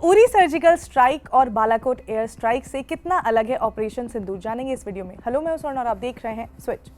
Uri surgical strike और Balakot air strike से कितना अलग है ऑपरेशन सिंदूर, जानेंगे इस वीडियो में। हेलो, मैं हूं स्वर्ण और आप देख रहे हैं स्विच।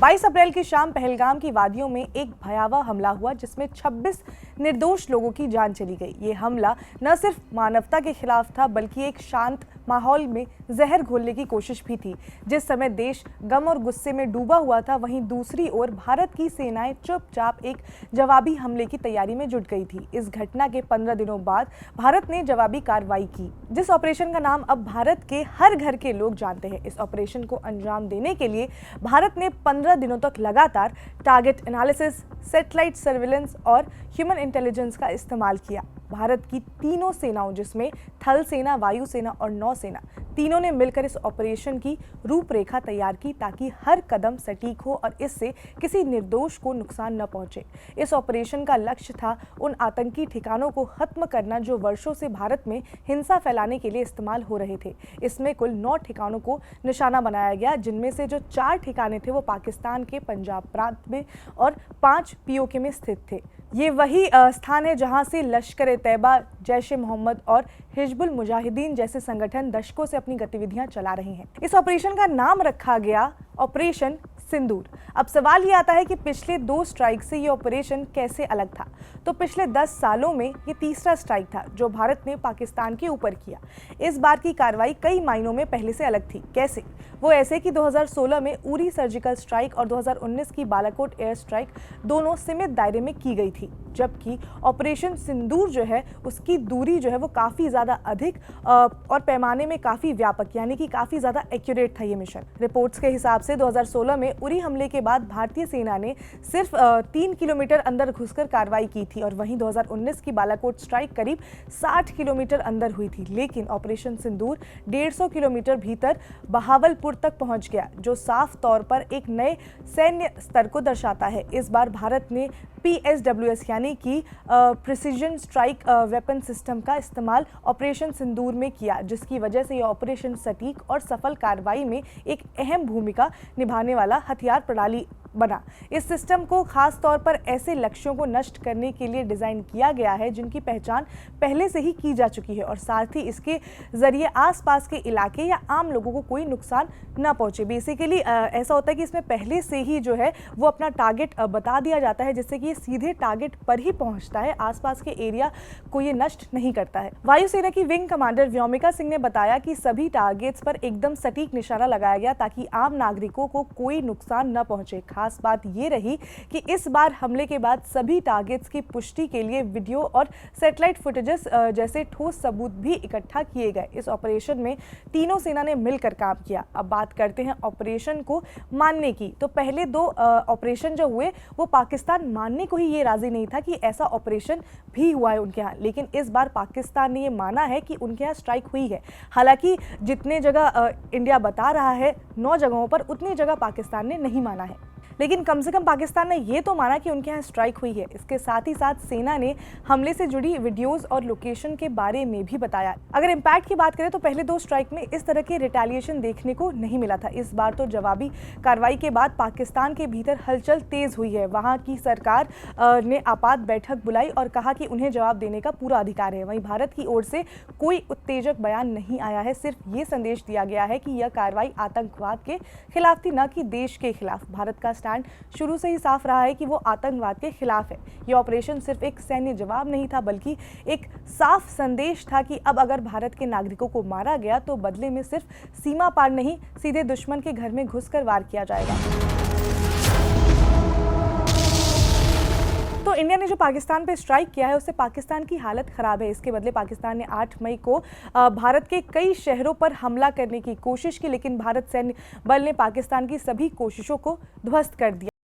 22 अप्रैल की शाम पहलगाम की वादियों में एक भयावह हमला हुआ जिसमें 26 निर्दोष लोगों की जान चली गई। ये हमला न सिर्फ मानवता के खिलाफ था बल्कि एक शांत माहौल में जहर घोलने की कोशिश भी थी। जिस समय देश गम और गुस्से में डूबा हुआ था, वहीं दूसरी ओर भारत की सेनाएं चुपचाप एक जवाबी हमले की तैयारी में जुट गई थी। इस घटना के 15 दिनों बाद भारत ने जवाबी कार्रवाई की, जिस ऑपरेशन का नाम अब भारत के हर घर के लोग जानते हैं। इस ऑपरेशन को अंजाम देने के लिए भारत ने 15 दिनों तक लगातार टारगेट एनालिसिस, सैटेलाइट सर्विलेंस और ह्यूमन इंटेलिजेंस का इस्तेमाल किया। भारत की तीनों सेनाओं, जिसमें थल सेना, वायु सेना और नौसेना, तीनों ने मिलकर इस ऑपरेशन की रूपरेखा तैयार की ताकि हर कदम सटीक हो और इससे किसी निर्दोष को नुकसान न पहुंचे। इस ऑपरेशन का लक्ष्य था उन आतंकी ठिकानों को खत्म करना जो वर्षों से भारत में हिंसा फैलाने के लिए इस्तेमाल हो रहे थे। इसमें कुल 9 ठिकानों को निशाना बनाया गया, जिनमें से जो 4 ठिकाने थे वो पाकिस्तान के पंजाब प्रांत में और 5 पीओके में स्थित थे। ये वही स्थान है जहां से लश्कर-ए-तैयबा, जैश-ए-मोहम्मद और हिजबुल मुजाहिदीन जैसे संगठन दशकों से अपनी गतिविधियां चला रहे हैं। इस ऑपरेशन का नाम रखा गया ऑपरेशन सिंदूर। अब सवाल ये आता है कि पिछले 2 स्ट्राइक से ये ऑपरेशन कैसे अलग था। तो पिछले 10 सालों में ये तीसरा स्ट्राइक था जो भारत ने पाकिस्तान के ऊपर किया। इस बार की कार्रवाई कई मायनों में पहले से अलग थी। कैसे? वो ऐसे कि 2016 में उरी सर्जिकल स्ट्राइक और 2019 की बालाकोट एयर स्ट्राइक दोनों सीमित दायरे में की गई थी, जबकि ऑपरेशन सिंदूर जो है उसकी दूरी जो है वो काफ़ी ज़्यादा अधिक और पैमाने में काफ़ी व्यापक, यानी कि काफ़ी ज़्यादा एक्यूरेट था ये मिशन। रिपोर्ट्स के हिसाब से 2016 में उरी हमले के बाद भारतीय सेना ने सिर्फ 3 किलोमीटर अंदर घुसकर कार्रवाई की थी और वहीं 2019 की बालाकोट स्ट्राइक करीब 60 किलोमीटर अंदर हुई थी। लेकिन ऑपरेशन सिंदूर 150 किलोमीटर भीतर बहावलपुर तक पहुंच गया, जो साफ तौर पर एक नए सैन्य स्तर को दर्शाता है। इस बार भारत ने PSWS यानी कि प्रिसीजन स्ट्राइक वेपन सिस्टम का इस्तेमाल ऑपरेशन सिंदूर में किया, जिसकी वजह से यह ऑपरेशन सटीक और सफल कार्रवाई में एक अहम भूमिका निभाने वाला हथियार प्रणाली बना। इस सिस्टम को खास तौर पर ऐसे लक्ष्यों को नष्ट करने के लिए डिज़ाइन किया गया है जिनकी पहचान पहले से ही की जा चुकी है और साथ ही इसके ज़रिए आसपास के इलाके या आम लोगों को कोई नुकसान ना पहुंचे। बेसिकली ऐसा होता है कि इसमें पहले से ही जो है वो अपना टारगेट बता दिया जाता है, जिससे कि ये सीधे टारगेट पर ही पहुंचता है, आसपास के एरिया को ये नष्ट नहीं करता है। वायुसेना की विंग कमांडर व्योमिका सिंह ने बताया कि सभी टारगेट्स पर एकदम सटीक निशाना लगाया गया ताकि आम नागरिकों को कोई नुकसान न पहुंचे। खास बात ये रही कि इस बार हमले के बाद सभी टारगेट्स की पुष्टि के लिए वीडियो और सैटेलाइट फुटेजेस जैसे ठोस सबूत भी इकट्ठा किए गए। इस ऑपरेशन में तीनों सेना ने मिलकर काम किया। अब बात करते हैं ऑपरेशन को मानने की। तो पहले 2 ऑपरेशन जो हुए वो पाकिस्तान मानने को ही ये राजी नहीं था कि ऐसा ऑपरेशन भी हुआ है उनके यहाँ, लेकिन इस बार पाकिस्तान ने ये माना है कि उनके यहाँ स्ट्राइक हुई है। हालांकि जितने जगह इंडिया बता रहा है 9 जगहों पर, उतनी जगह पाकिस्तान ने नहीं माना है, लेकिन कम से कम पाकिस्तान ने ये तो माना कि उनके यहाँ स्ट्राइक हुई है। इसके साथ ही साथ सेना ने हमले से जुड़ी वीडियोस और लोकेशन के बारे में भी बताया। अगर इम्पैक्ट की बात करें तो पहले 2 स्ट्राइक में इस तरह के रिटेलिएशन देखने को नहीं मिला था। इस बार तो जवाबी कार्रवाई के बाद पाकिस्तान के भीतर हलचल तेज हुई है। वहाँ की सरकार ने आपात बैठक बुलाई और कहा कि उन्हें जवाब देने का पूरा अधिकार है। वहीं भारत की ओर से कोई उत्तेजक बयान नहीं आया है, सिर्फ ये संदेश दिया गया है कि यह कार्रवाई आतंकवाद के खिलाफ थी, न कि देश के खिलाफ। भारत का शुरू से ही साफ रहा है कि वो आतंकवाद के खिलाफ है। ये ऑपरेशन सिर्फ एक सैन्य जवाब नहीं था बल्कि एक साफ संदेश था कि अब अगर भारत के नागरिकों को मारा गया तो बदले में सिर्फ सीमा पार नहीं, सीधे दुश्मन के घर में घुसकर वार किया जाएगा। तो इंडिया ने जो पाकिस्तान पे स्ट्राइक किया है उससे पाकिस्तान की हालत खराब है। इसके बदले पाकिस्तान ने 8 मई को भारत के कई शहरों पर हमला करने की कोशिश की, लेकिन भारत सैन्य बल ने पाकिस्तान की सभी कोशिशों को ध्वस्त कर दिया।